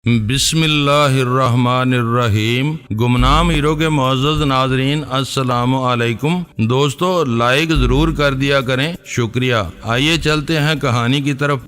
بسم اللہ الرحمن الرحیم۔ گمنام ہیرو کے معزز ناظرین السلام علیکم۔ دوستو لائک ضرور کر دیا کریں، شکریہ۔ آئیے چلتے ہیں کہانی کی طرف۔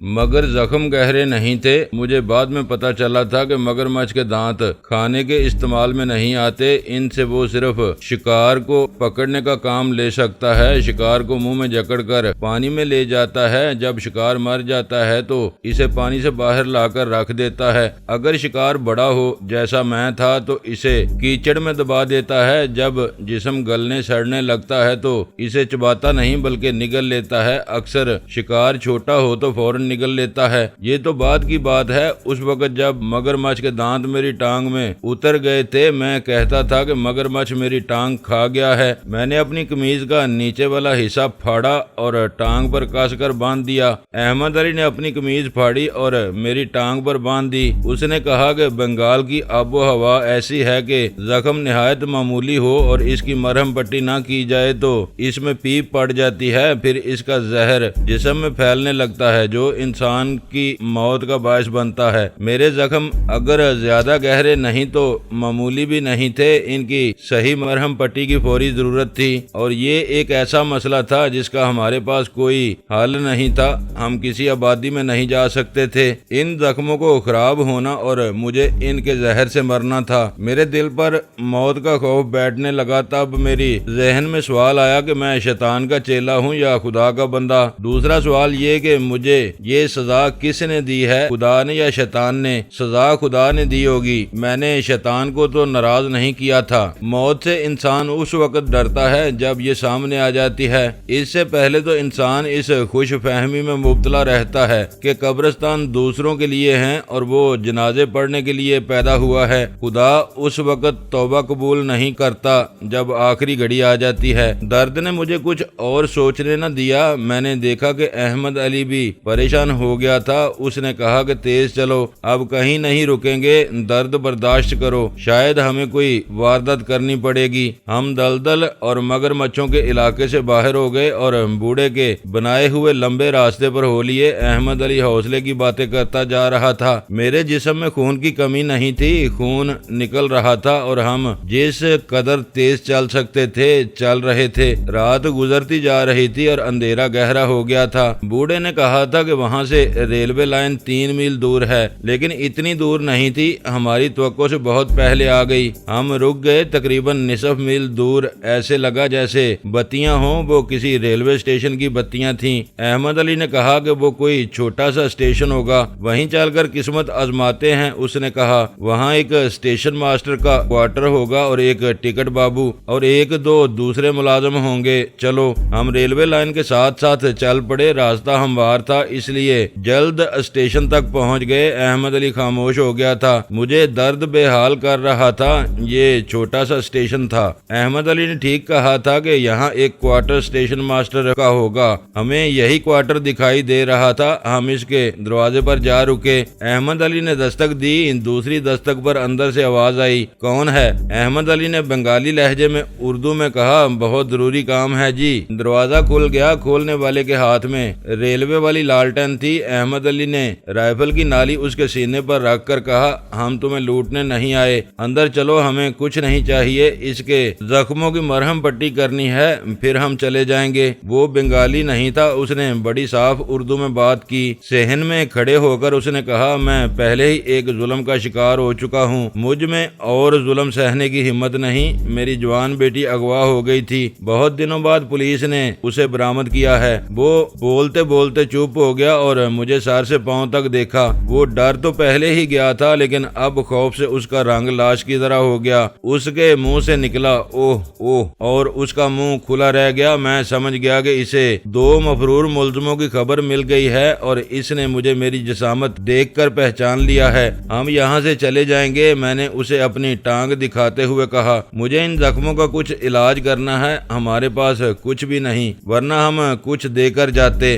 مگر زخم گہرے نہیں تھے۔ مجھے بعد میں پتہ چلا تھا کہ مگرمچھ کے دانت کھانے کے استعمال میں نہیں آتے، ان سے وہ صرف شکار کو پکڑنے کا کام لے سکتا ہے۔ شکار کو منہ میں جکڑ کر پانی میں لے جاتا ہے، جب شکار مر جاتا ہے تو اسے پانی سے باہر لا کر رکھ دیتا ہے۔ اگر شکار بڑا ہو جیسا میں تھا تو اسے کیچڑ میں دبا دیتا ہے، جب جسم گلنے سڑنے لگتا ہے تو اسے چباتا نہیں بلکہ نگل لیتا ہے۔ اکثر شکار چھوٹا ہو تو فوراً نگل لیتا ہے۔ یہ تو بعد کی بات ہے، اس وقت جب مگرمچھ کے دانت میری ٹانگ میں اتر گئے تھے میں کہتا تھا کہ مگرمچھ میری ٹانگ کھا گیا ہے۔ میں نے اپنی قمیض کا نیچے والا حصہ پھاڑا اور ٹانگ پر کس کر باندھ دیا۔ احمد علی نے اپنی قمیض پھاڑی اور میری ٹانگ پر باندھ دی۔ اس نے کہا کہ بنگال کی آب و ہوا ایسی ہے کہ زخم نہایت معمولی ہو اور اس کی مرہم پٹی نہ کی جائے تو اس میں پیپ پڑ جاتی ہے، پھر اس کا زہر جسم میں پھیلنے لگتا ہے جو انسان کی موت کا باعث بنتا ہے۔ میرے زخم اگر زیادہ گہرے نہیں تو معمولی بھی نہیں تھے، ان کی صحیح مرہم پٹی کی فوری ضرورت تھی، اور یہ ایک ایسا مسئلہ تھا جس کا ہمارے پاس کوئی حل نہیں تھا۔ ہم کسی آبادی میں نہیں جا سکتے تھے۔ ان زخموں کو خراب ہونا اور مجھے ان کے زہر سے مرنا تھا۔ میرے دل پر موت کا خوف بیٹھنے لگا۔ تب میری ذہن میں سوال آیا کہ میں شیطان کا چیلا ہوں یا خدا کا بندہ۔ دوسرا سوال یہ کہ مجھے یہ سزا کس نے دی ہے، خدا نے یا شیطان نے؟ سزا خدا نے دی ہوگی، میں نے شیطان کو تو ناراض نہیں کیا تھا۔ موت سے انسان اس وقت ڈرتا ہے جب یہ سامنے آ جاتی ہے۔ اس سے پہلے تو انسان اس خوش فہمی میں مبتلا رہتا ہے کہ قبرستان دوسروں کے لیے ہیں اور وہ جنازے پڑھنے کے لیے پیدا ہوا ہے۔ خدا اس وقت توبہ قبول نہیں کرتا جب آخری گھڑی آ جاتی ہے۔ درد نے مجھے کچھ اور سوچنے نہ دیا۔ میں نے دیکھا کہ احمد علی بھی پریشان ہو گیا تھا۔ اس نے کہا کہ تیز چلو، اب کہیں نہیں رکیں گے، درد برداشت کرو، شاید ہمیں کوئی واردات کرنی پڑے گی۔ ہم دلدل اور مگرمچھوں کے علاقے سے باہر ہو گئے اور بوڑھے کے بنائے ہوئے لمبے راستے پر ہو لیے۔ احمد علی حوصلے کی باتیں کرتا جا رہا تھا۔ میرے جسم میں خون کی کمی نہیں تھی، خون نکل رہا تھا اور ہم جس قدر تیز چل سکتے تھے چل رہے تھے۔ رات گزرتی جا رہی تھی اور اندھیرا گہرا ہو گیا تھا۔ بوڑھے نے کہا تھا کہ وہاں سے ریلوے لائن 3 میل دور ہے، لیکن اتنی دور نہیں تھی، ہماری توقع سے بہت پہلے آ گئی۔ ہم رک گئے تقریباً نصف میل دور، ایسے لگا جیسے بتیاں ہوں، وہ کسی ریلوے اسٹیشن کی بتیاں تھیں۔ احمد علی نے کہا کہ وہ کوئی چھوٹا سا اسٹیشن ہوگا، وہیں چل کر قسمت آزماتے ہیں۔ اس نے کہا وہاں ایک اسٹیشن ماسٹر کا کوارٹر ہوگا اور ایک ٹکٹ بابو اور 1-2 دوسرے ملازم ہوں گے۔ چلو، ہم ریلوے لائن کے ساتھ ساتھ چل پڑے۔ راستہ ہموار تھا اس لیے جلد اسٹیشن تک پہنچ گئے۔ احمد علی خاموش ہو گیا تھا، مجھے درد بے حال کر رہا تھا۔ یہ چھوٹا سا اسٹیشن تھا۔ احمد علی نے ٹھیک کہا تھا کہ یہاں ایک کوارٹر اسٹیشن ماسٹر کا ہوگا، ہمیں یہی کوارٹر دکھائی دے رہا تھا۔ ہم اس کے دروازے پر جا رکے۔ احمد علی نے دستک دی، دوسری دستک پر اندر سے آواز آئی، کون ہے؟ احمد علی نے بنگالی لہجے میں اردو میں کہا، بہت ضروری کام ہے جی۔ دروازہ کھل گیا۔ کھولنے والے کے ہاتھ میں ریلوے والی لالٹین تھی۔ احمد علی نے رائفل کی نالی اس کے سینے پر رکھ کر کہا، ہم تمہیں لوٹنے نہیں آئے، اندر چلو، ہمیں کچھ نہیں چاہیے، اس کے زخموں کی مرہم پٹی کرنی ہے، پھر ہم چلے جائیں گے۔ وہ بنگالی نہیں تھا، اس نے بڑی صاف اردو میں بات کی۔ صحن میں کھڑے ہو کر اس نے کہا، میں پہلے ہی ایک ظلم کا شکار ہو چکا ہوں، مجھ میں اور ظلم سہنے کی ہمت نہیں۔ میری جوان بیٹی اغوا ہو گئی تھی، بہت دنوں بعد پولیس نے اسے برآمد کیا ہے۔ وہ بولتے بولتے چپ ہو گیا اور مجھے سر سے پاؤں تک دیکھا۔ وہ ڈر تو پہلے ہی گیا تھا لیکن اب خوف سے اس کا رنگ لاش کی طرح ہو گیا۔ اس کے منہ سے نکلا اوہ اوہ، اور اس کا منہ کھلا رہ گیا۔ میں سمجھ گیا کہ اسے 2 مفرور ملزموں کی خبر مل گئی ہے اور اس نے مجھے میری جسامت دیکھ کر پہچان لیا ہے۔ ہم یہاں سے چلے جائیں گے، میں نے اسے اپنی ٹانگ دکھاتے ہوئے کہا۔ مجھے ان زخموں کا کچھ علاج کرنا ہے، ہمارے پاس کچھ بھی نہیں، ورنہ ہم کچھ دے کر جاتے۔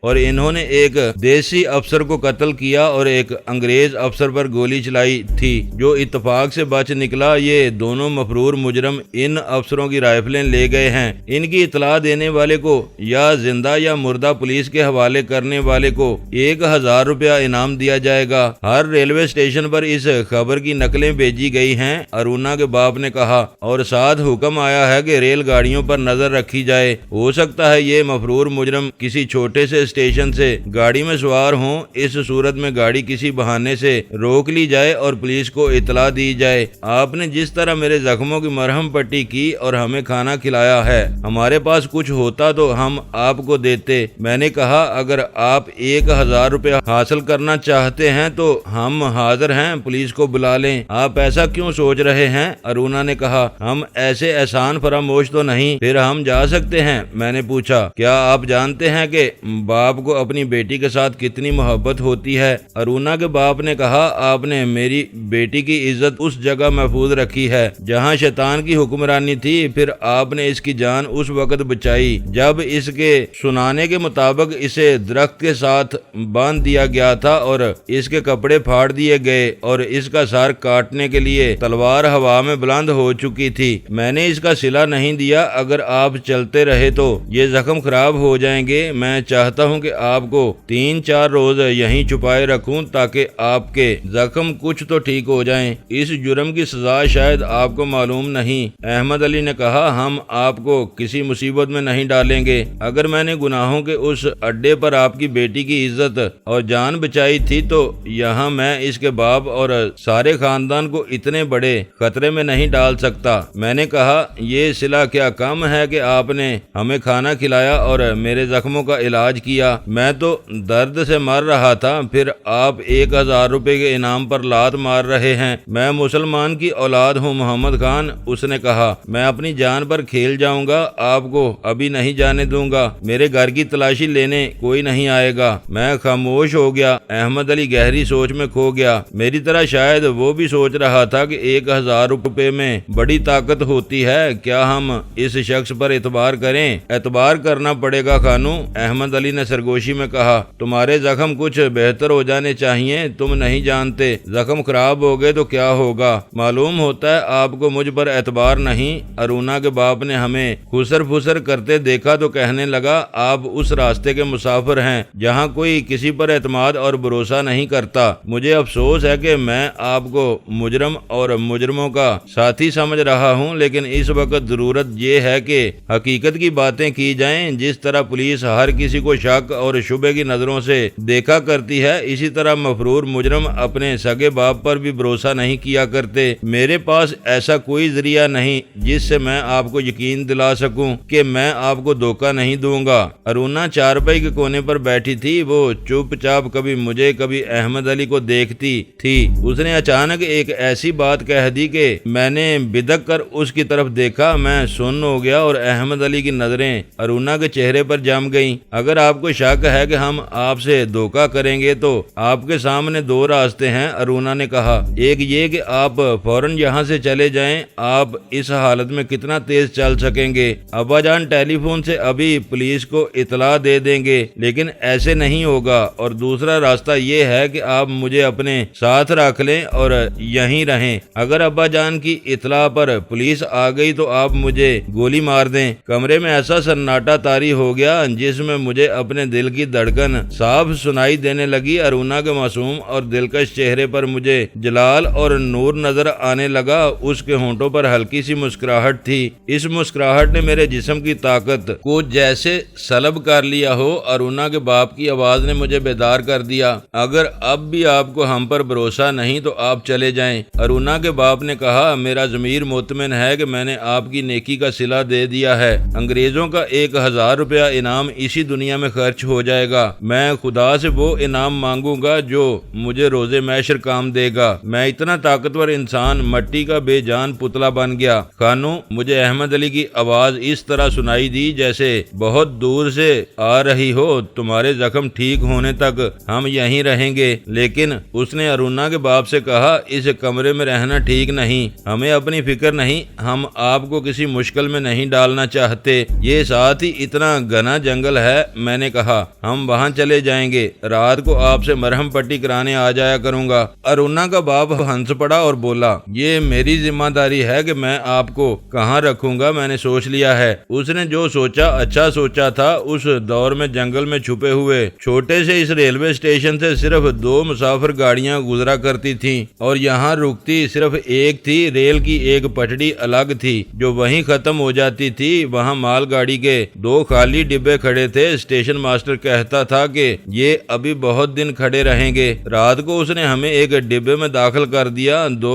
اور انہوں نے ایک دیسی افسر کو قتل کیا اور ایک انگریز افسر پر گولی چلائی تھی جو اتفاق سے بچ نکلا۔ یہ دونوں مفرور مجرم ان افسروں کی رائفلیں لے گئے ہیں۔ ان کی اطلاع دینے والے کو یا زندہ یا مردہ پولیس کے حوالے کرنے والے کو 1000 روپیہ انعام دیا جائے گا۔ ہر ریلوے اسٹیشن پر اس خبر کی نقلیں بھیجی گئی ہیں، ارونا کے باپ نے کہا، اور ساتھ حکم آیا ہے کہ ریل گاڑیوں پر نظر رکھی جائے۔ ہو سکتا ہے یہ مفرور مجرم کسی چھوٹے سے اسٹیشن سے گاڑی میں سوار ہوں، اس صورت میں گاڑی کسی بہانے سے روک لی جائے اور پولیس کو اطلاع دی جائے۔ آپ نے جس طرح میرے زخموں کی مرہم پٹی کی اور ہمیں کھانا کھلایا ہے، ہمارے پاس کچھ ہوتا تو ہم آپ کو دیتے۔ میں نے کہا، اگر آپ 1000 روپے حاصل کرنا چاہتے ہیں تو ہم حاضر ہیں، پولیس کو بلا لیں۔ آپ ایسا کیوں سوچ رہے ہیں؟ ارونا نے کہا، ہم ایسے احسان فراموش تو نہیں، پھر ہم جا سکتے ہیں۔ میں نے پوچھا، کیا آپ جانتے ہیں کہ باپ کو اپنی بیٹی کے ساتھ کتنی محبت ہوتی ہے؟ ارونا کے باپ نے کہا، آپ نے میری بیٹی کی عزت اس جگہ محفوظ رکھی ہے جہاں شیطان کی حکمرانی تھی، پھر آپ نے اس کی جان اس وقت بچائی جب اس کے سنانے کے مطابق اسے درخت کے ساتھ باندھ دیا گیا تھا اور اس کے کپڑے پھاڑ دیے گئے اور اس کا سر کاٹنے کے لیے تلوار ہوا میں بلند ہو چکی تھی۔ میں نے اس کا صلہ نہیں دیا۔ اگر آپ چلتے رہے تو یہ زخم خراب ہو جائیں گے۔ میں چاہتا ہوں کہ آپ کو 3-4 روز یہیں چھپائے رکھوں تاکہ آپ کے زخم کچھ تو ٹھیک ہو جائیں۔ اس جرم کی سزا شاید آپ کو معلوم نہیں۔ احمد علی نے کہا، ہم آپ کو کسی مصیبت میں نہیں ڈالیں گے۔ اگر میں نے گناہوں کے اس اڈے پر آپ کی بیٹی کی عزت اور جان بچائی تھی تو یہاں میں اس کے باپ اور سارے خاندان کو اتنے بڑے خطرے میں نہیں ڈال سکتا۔ میں نے کہا، یہ صلہ کیا کم ہے کہ آپ نے ہمیں کھانا کھلایا اور میرے زخموں کا علاج کیا؟ میں تو درد سے مر رہا تھا، پھر آپ 1000 روپے کے انعام پر لات مار رہے ہیں۔ میں مسلمان کی اولاد ہوں محمد خان، اس نے کہا، میں اپنی جان پر کھیل جاؤں گا، آپ کو ابھی نہیں جانے دوں گا۔ میرے گھر کی تلاشی لینے کوئی نہیں آئے گا۔ میں خاموش ہو گیا۔ احمد علی گہری سوچ میں کھو گیا۔ میری طرح شاید وہ بھی سوچ رہا تھا کہ 1000 روپے میں بڑی طاقت ہوتی ہے۔ کیا ہم اس شخص پر اعتبار کریں؟ اعتبار کرنا پڑے گا خانو، احمد علی نے سرگوشی میں کہا۔ تمہارے زخم کچھ بہتر ہو جانے چاہیے، تم نہیں جانتے زخم خراب ہو گئے تو کیا ہوگا۔ معلوم ہوتا ہے آپ کو مجھ پر اعتبار نہیں۔ ارونا کے باپ نے ہمیں خسر پھسر کرتے دیکھا تو کہنے لگا، آپ اس راستے کے مسافر ہیں جہاں کوئی کسی پر اعتماد اور بھروسہ نہیں کرتا۔ مجھے افسوس ہے کہ میں آپ کو مجرم اور مجرموں کا ساتھی سمجھ رہا ہوں، لیکن اس وقت ضرورت یہ ہے کہ حقیقت کی باتیں کی جائیں۔ جس طرح پولیس ہر کسی کو شک اور شبہ کی نظروں سے دیکھا کرتی ہے، اسی طرح مفرور مجرم اپنے سگے باپ پر بھی بھروسہ نہیں کیا کرتے۔ میرے پاس ایسا کوئی ذریعہ نہیں جس سے میں آپ کو یقین دلا سکوں کہ میں آپ کو دھوکہ نہیں دوں گا۔ ارونا چارپائی کے کونے پر بیٹھی تھی، وہ چپ چاپ کبھی مجھے کبھی احمد علی کو دیکھتی تھی۔ اس نے اچانک ایک ایسی بات کہہ دی کہ میں نے بدک کر اس کی طرف دیکھا۔ میں سن ہو گیا اور احمد علی کی نظریں ارونا کے چہرے پر جم گئیں۔ اگر آپ کو شک ہے کہ ہم آپ سے دھوکہ کریں گے تو آپ کے سامنے 2 راستے ہیں، ارونا نے کہا۔ ایک یہ کہ آپ فوراً یہاں سے چلے جائیں۔ آپ اس حالت میں کتنا تیز چل سکیں گے؟ ابا جان ٹیلی فون سے ابھی پولیس کو اطلاع دے دیں گے، لیکن ایسے نہیں ہوگا۔ اور دوسرا راستہ یہ ہے کہ آپ مجھے اپنے ساتھ رکھ لیں اور یہیں رہیں۔ اگر ابا جان کی اطلاع پر پولیس آ گئی تو آپ مجھے گولی مار دیں۔ کمرے میں ایسا سناٹا طاری ہو گیا جس میں مجھے اپنے دل کی دھڑکن صاف سنائی دینے لگی۔ ارونا کے معصوم اور دلکش چہرے پر مجھے جلال اور نور نظر آنے لگا۔ اس کے ہونٹوں پر ہلکی سی مسکراہٹ تھی۔ اس مسکراہٹ نے میرے جسم کی طاقت کو جیسے سلب کر لیا ہو۔ ارونا کے باپ کی آواز نے مجھے بیدار کر دیا۔ اگر اب بھی آپ کو ہم پر بھروسہ نہیں تو آپ چلے جائیں۔ ارونا کے باپ نے کہا، میرا ضمیر مطمئن ہے کہ میں نے آپ کی نیکی کا صلہ دے دیا ہے۔ انگریزوں کا 1000 روپیہ انعام اسی دنیا میں خرچ ہو جائے گا۔ میں خدا سے وہ انعام مانگوں گا جو مجھے روز محشر کام دے گا۔ میں اتنا طاقتور انسان مٹی کا بے جان پتلا بن گیا۔ خانو، مجھے احمد علی کی آواز اس طرح سنائی دی جیسے بہت دور سے آ رہی ہو، تمہارے زخم ٹھیک ہونے تک ہم یہیں رہیں گے۔ لیکن اس نے ارونا کے باپ سے کہا، اس کمرے میں رہنا ٹھیک نہیں، ہمیں اپنی فکر نہیں، ہم آپ کو کسی مشکل میں نہیں ڈالنا چاہتے۔ یہ ساتھ ہی اتنا گھنا جنگل ہے، ہے؟ میں نے کہا ہم وہاں چلے جائیں گے، رات کو آپ سے مرہم پٹی کرانے آ جایا کروں گا۔ ارونا کا باپ ہنس پڑا اور بولا یہ میری ذمہ داری ہے کہ میں آپ کو کہاں رکھوں گا، میں نے سوچ لیا ہے۔ اس نے جو سوچا اچھا سوچا تھا۔ اس دور میں جنگل میں چھپے ہوئے چھوٹے سے اس ریلوے اسٹیشن سے صرف 2 مسافر گاڑیاں گزرا کرتی تھیں اور یہاں رکتی صرف ایک تھی۔ ریل کی ایک پٹڑی الگ تھی جو وہیں ختم ہو جاتی تھی۔ وہاں مال گاڑی کے 2 خالی ڈبے کھڑے تھے۔ اسٹیشن ماسٹر کہتا تھا کہ یہ ابھی بہت دن کھڑے رہیں گے۔ رات کو اس نے ہمیں ایک ڈبے میں داخل کر دیا، 2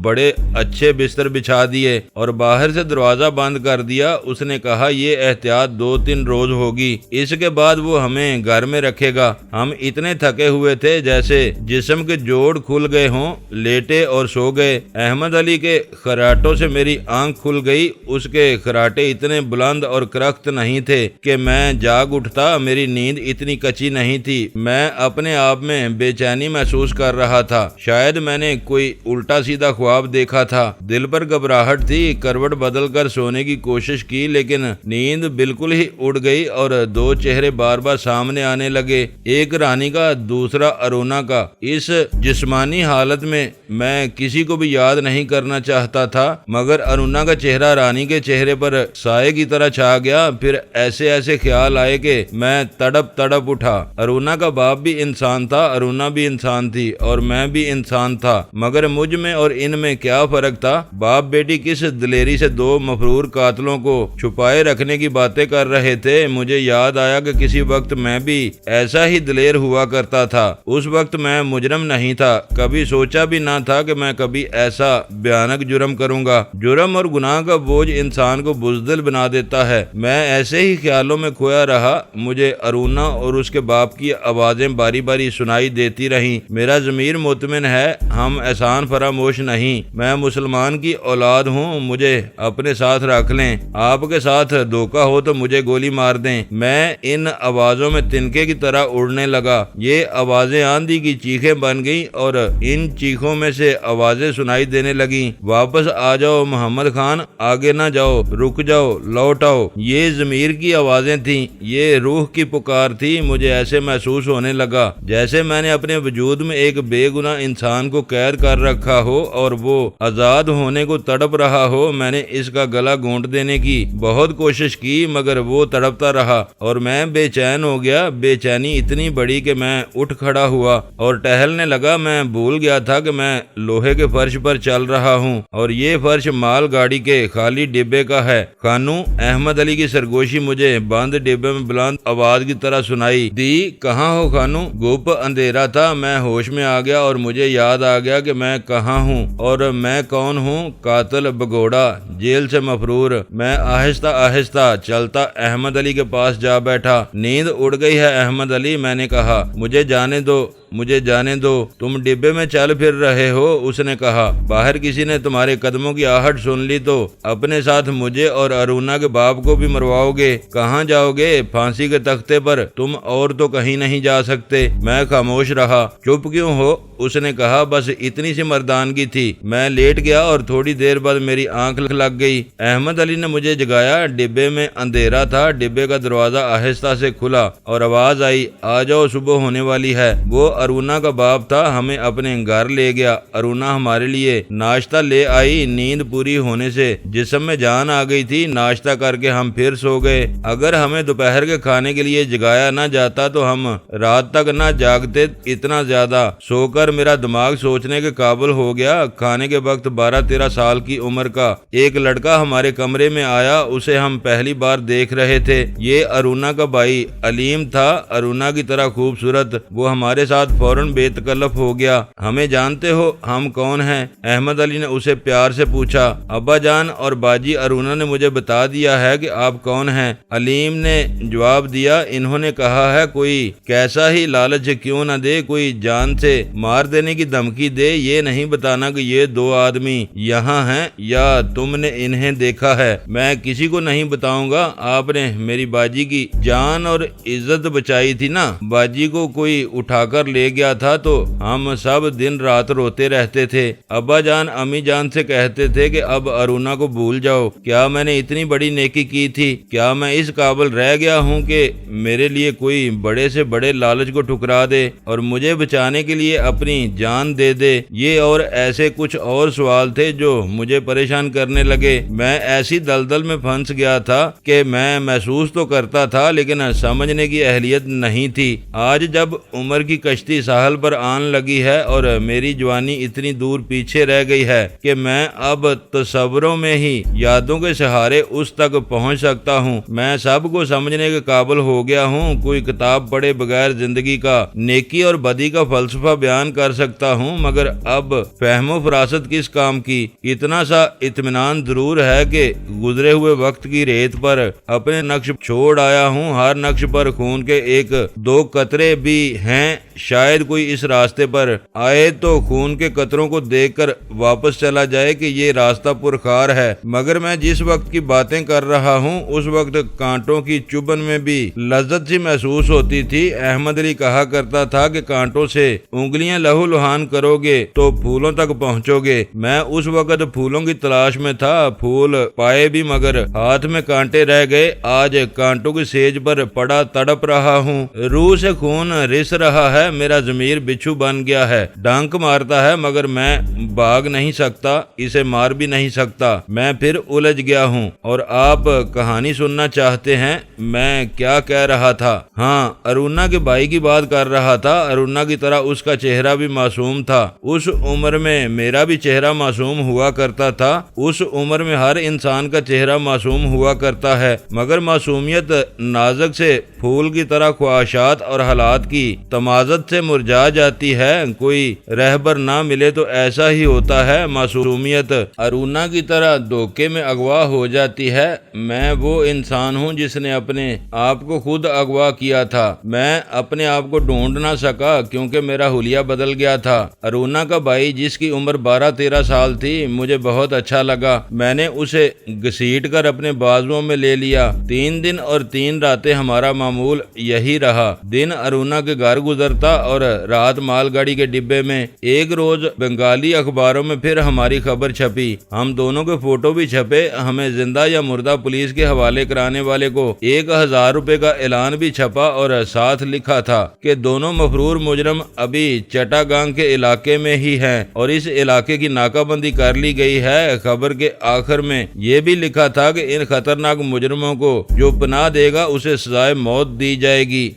بڑے اچھے بستر بچھا دیے اور باہر سے دروازہ بند کر دیا۔ اس نے کہا یہ احتیاط 2-3 روز ہوگی، اس کے بعد وہ ہمیں گھر میں رکھے گا۔ ہم اتنے تھکے ہوئے تھے جیسے جسم کے جوڑ کھل گئے ہوں، لیٹے اور سو گئے۔ احمد علی کے خراٹوں سے میری آنکھ کھل گئی۔ اس کے خراٹے اتنے بلند اور کرخت نہیں تھے کہ میں جاگ اٹھتا، میری نیند اتنی کچی نہیں تھی۔ میں اپنے آپ میں بے چینی محسوس کر رہا تھا، شاید میں نے کوئی الٹا سیدھا خواب دیکھا تھا۔ دل پر گھبراہٹ تھی، کروٹ بدل کر سونے کی کوشش کی لیکن نیند بالکل ہی اڑ گئی اور 2 چہرے بار بار سامنے آنے لگے، ایک رانی کا دوسرا ارونا کا۔ اس جسمانی حالت میں کسی کو بھی یاد نہیں کرنا چاہتا تھا، مگر ارونا کا چہرہ رانی کے چہرے پر سائے کی طرح چھا گیا۔ پھر ایسے خیال آئے کہ میں تڑپ اٹھا۔ ارونا کا باپ بھی انسان تھا، ارونا بھی انسان تھی اور میں بھی انسان تھا، مگر مجھ میں اور ان میں کیا فرق تھا؟ باپ بیٹی کس دلیری سے 2 مفرور قاتلوں کو چھپائے رکھنے کی باتیں کر رہے تھے۔ مجھے یاد آیا کہ کسی وقت میں بھی ایسا ہی دلیر ہوا کرتا تھا۔ اس وقت میں مجرم نہیں تھا، کبھی سوچا بھی نہ تھا کہ میں کبھی ایسا بھیانک جرم کروں گا۔ جرم اور گناہ کا بوجھ انسان کو بزدل بنا دیتا ہے۔ میں ایسے ہی خیالوں میں کھویا رہا۔ مجھے ارونا اور اس کے باپ کی آوازیں باری باری سنائی دیتی رہیں۔ میرا ضمیر مطمئن ہے، ہم احسان فراموش نہیں۔ میں مسلمان کی اولاد ہوں، مجھے اپنے ساتھ رکھ لیں۔ آپ کے ساتھ دھوکہ ہو تو مجھے گولی مار دیں۔ میں ان آوازوں میں تنکے کی طرح اڑنے لگا۔ یہ آوازیں آندھی کی چیخیں بن گئیں اور ان چیخوں میں سے آوازیں سنائی دینے لگیں، واپس آ جاؤ محمد خان، آگے نہ جاؤ، رک جاؤ، لوٹ آؤ۔ یہ ضمیر کی آوازیں تھیں، یہ روح کی پکار تھی۔ مجھے ایسے محسوس ہونے لگا جیسے میں نے اپنے وجود میں ایک بے گناہ انسان کو قید کر رکھا ہو اور وہ آزاد ہونے کو تڑپ رہا ہو۔ میں نے اس کا گلا گھونٹ دینے کی بہت کوشش کی مگر وہ تڑپتا رہا اور میں بے چین ہو گیا۔ بے چینی اتنی بڑی کہ میں اٹھ کھڑا ہوا اور ٹہلنے لگا۔ میں بھول گیا تھا کہ میں لوہے کے فرش پر چل رہا ہوں اور یہ فرش مال گاڑی کے خالی ڈبے کا ہے۔ خانو، احمد علی کی سرگوشی مجھے بند ڈبے میں بلند آواز کی طرح سنائی دی۔ کہاں ہو خانو؟ گپ اندھیرا تھا، میں ہوش میں آ گیا اور مجھے یاد آ گیا کہ میں کہاں ہوں اور میں کون ہوں۔ قاتل بگوڑا، جیل سے مفرور۔ میں آہستہ آہستہ چلتا احمد علی کے پاس جا بیٹھا۔ نیند اڑ گئی ہے احمد علی، میں نے کہا۔ مجھے جانے دو، مجھے جانے دو، تم ڈبے میں چل پھر رہے ہو۔ اس نے کہا باہر کسی نے تمہارے قدموں کی آہٹ سن لی تو اپنے ساتھ مجھے اور ارونا کے باپ کو بھی مرواؤ گے۔ کہاں جاؤ گے؟ پھانسی کے تختے پر، تم اور تو کہیں نہیں جا سکتے۔ میں خاموش رہا۔ چپ کیوں ہو؟ اس نے کہا بس اتنی سی مردانگی تھی۔ میں لیٹ گیا اور تھوڑی دیر بعد میری آنکھ لگ گئی۔ احمد علی نے مجھے جگایا۔ ڈبے میں اندھیرا تھا۔ ڈبے کا دروازہ آہستہ سے کھلا اور آواز آئی، آ جاؤ، صبح ہونے والی ہے۔ وہ ارونا کا باپ تھا، ہمیں اپنے گھر لے گیا۔ ارونا ہمارے لیے ناشتہ لے آئی۔ نیند پوری ہونے سے جسم میں جان آ گئی تھی۔ ناشتہ کر کے ہم پھر سو گئے۔ اگر ہمیں دوپہر کے کھانے کے لیے جگایا نہ جاتا تو ہم رات تک نہ جاگتے۔ اتنا زیادہ سو کر میرا دماغ سوچنے کے قابل ہو گیا۔ کھانے کے وقت 12-13 سال کی عمر کا ایک لڑکا ہمارے کمرے میں آیا۔ اسے ہم پہلی بار دیکھ رہے تھے۔ یہ ارونا کا بھائی علیم تھا، ارونا کی طرح خوبصورت۔ وہ ہمارے ساتھ فوراً بے تکلف ہو گیا۔ ہمیں جانتے ہو ہم کون ہیں؟ احمد علی نے اسے پیار سے پوچھا۔ ابا جان اور باجی ارونا نے مجھے بتا دیا ہے کہ آپ کون ہیں، علیم نے جواب دیا۔ انہوں نے کہا ہے کوئی کیسا ہی لالچ کیوں نہ دے، کوئی جان سے مار دینے کی دھمکی دے، یہ نہیں بتانا کہ یہ 2 آدمی یہاں ہیں یا تم نے انہیں دیکھا ہے۔ میں کسی کو نہیں بتاؤں گا۔ آپ نے میری باجی کی جان اور عزت بچائی تھی نا۔ باجی کو کوئی اٹھا کر لے گیا تھا تو ہم سب دن رات روتے رہتے تھے۔ ابا جان امی جان سے کہتے تھے کہ اب ارونا کو بھول جاؤ۔ کیا میں نے اتنی بڑی نیکی کی تھی؟ کیا میں اس قابل رہ گیا ہوں کہ میرے لیے کوئی بڑے سے بڑے لالچ کو ٹھکرا دے اور مجھے بچانے کے لیے اپنی جان دے دے۔ یہ اور ایسے کچھ اور سوال تھے جو مجھے پریشان کرنے لگے۔ میں ایسی دلدل میں پھنس گیا تھا کہ میں محسوس تو کرتا تھا لیکن سمجھنے کی اہلیت نہیں تھی۔ آج جب عمر کی کشتی ساحل پر آن لگی ہے اور میری جوانی اتنی دور پیچھے رہ گئی ہے کہ میں اب تصوروں میں ہی یادوں کے سہارے اس تک پہنچ سکتا ہوں، میں سب کو سمجھنے کے قابل ہو گیا ہوں۔ کوئی کتاب پڑھے بغیر زندگی کا نیکی اور بدی کا فلسفہ بیان کر سکتا ہوں، مگر اب فہم و فراست کس کام کی؟ اتنا سا اطمینان ضرور ہے کہ گزرے ہوئے وقت کی ریت پر اپنے نقش چھوڑ آیا ہوں۔ ہر نقش پر خون کے ایک دو قطرے بھی ہیں۔ شاید کوئی اس راستے پر آئے تو خون کے قطروں کو دیکھ کر واپس چلا جائے کہ یہ راستہ پرخار ہے، مگر میں جس وقت کی باتیں کر رہا ہوں اس وقت کانٹوں کی چبھن میں بھی لذت سی محسوس ہوتی تھی۔ احمد علی کہا کرتا تھا کہ کانٹوں سے انگلیاں لہو لہان کرو گے تو پھولوں تک پہنچو گے۔ میں اس وقت پھولوں کی تلاش میں تھا، پھول پائے بھی مگر ہاتھ میں کانٹے رہ گئے۔ آج کانٹوں کی سیج پر پڑا تڑپ رہا ہوں، روح سے خون رس رہا ہے، میرا ضمیر بچھو بن گیا ہے، ڈانک مارتا ہے مگر میں بھاگ نہیں سکتا، اسے مار بھی نہیں سکتا، میں پھر الجھ گیا ہوں۔ اور آپ کہانی سننا چاہتے ہیں؟ میں کیا کہہ رہا تھا؟ ہاں، ارونا کے بھائی کی بات کر رہا تھا۔ ارونا کی طرح اس کا چہرہ بھی معصوم تھا۔ اس عمر میں میرا بھی چہرہ معصوم ہوا کرتا تھا۔ اس عمر میں ہر انسان کا چہرہ معصوم ہوا کرتا ہے، مگر معصومیت نازک سے پھول کی طرح خواہشات اور حالات کی تمازت سے مرجھا جاتی ہے۔ کوئی رہبر نہ ملے تو ایسا ہی ہوتا ہے، معصومیت ارونا کی طرح دھوکے میں اغوا ہو جاتی ہے۔ میں وہ انسان ہوں جس نے اپنے آپ کو خود اغوا کیا تھا۔ میں اپنے آپ کو ڈھونڈ نہ سکا کیونکہ میرا حلیہ بدل گیا تھا۔ ارونا کا بھائی جس کی عمر 12-13 سال تھی مجھے بہت اچھا لگا۔ میں نے اسے گھسیٹ کر اپنے بازوؤں میں لے لیا۔ 3 دن اور 3 راتیں ہمارا معمول یہی رہا۔ دن ارونا کے گھر گزرتا اور رات مال گاڑی کے ڈبے میں۔ ایک روز بنگالی اخباروں میں پھر ہماری خبر چھپی، ہم دونوں کے فوٹو بھی چھپے۔ ہمیں زندہ یا مردہ پولیس کے حوالے کرانے والے کو 1000 روپے کا اعلان بھی چھپا اور ساتھ لکھا تھا کہ دونوں مفرور مجرم ابھی چٹا گانگ کے علاقے میں ہی ہیں اور اس علاقے کی ناکہ بندی کر لی گئی ہے۔ خبر کے آخر میں یہ بھی لکھا تھا کہ ان خطرناک مجرموں کو جو پناہ دے گا اسے سزائے موت دی جائے گی۔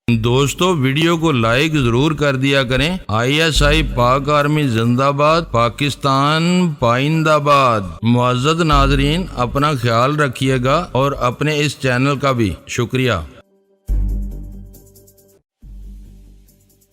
دوستو ویڈیو کو لائک ضرور کر دیا کریں۔ ISI پاک آرمی زندہ باد، پاکستان پائندہ باد۔ معزز ناظرین، اپنا خیال رکھیے گا اور اپنے اس چینل کا بھی شکریہ۔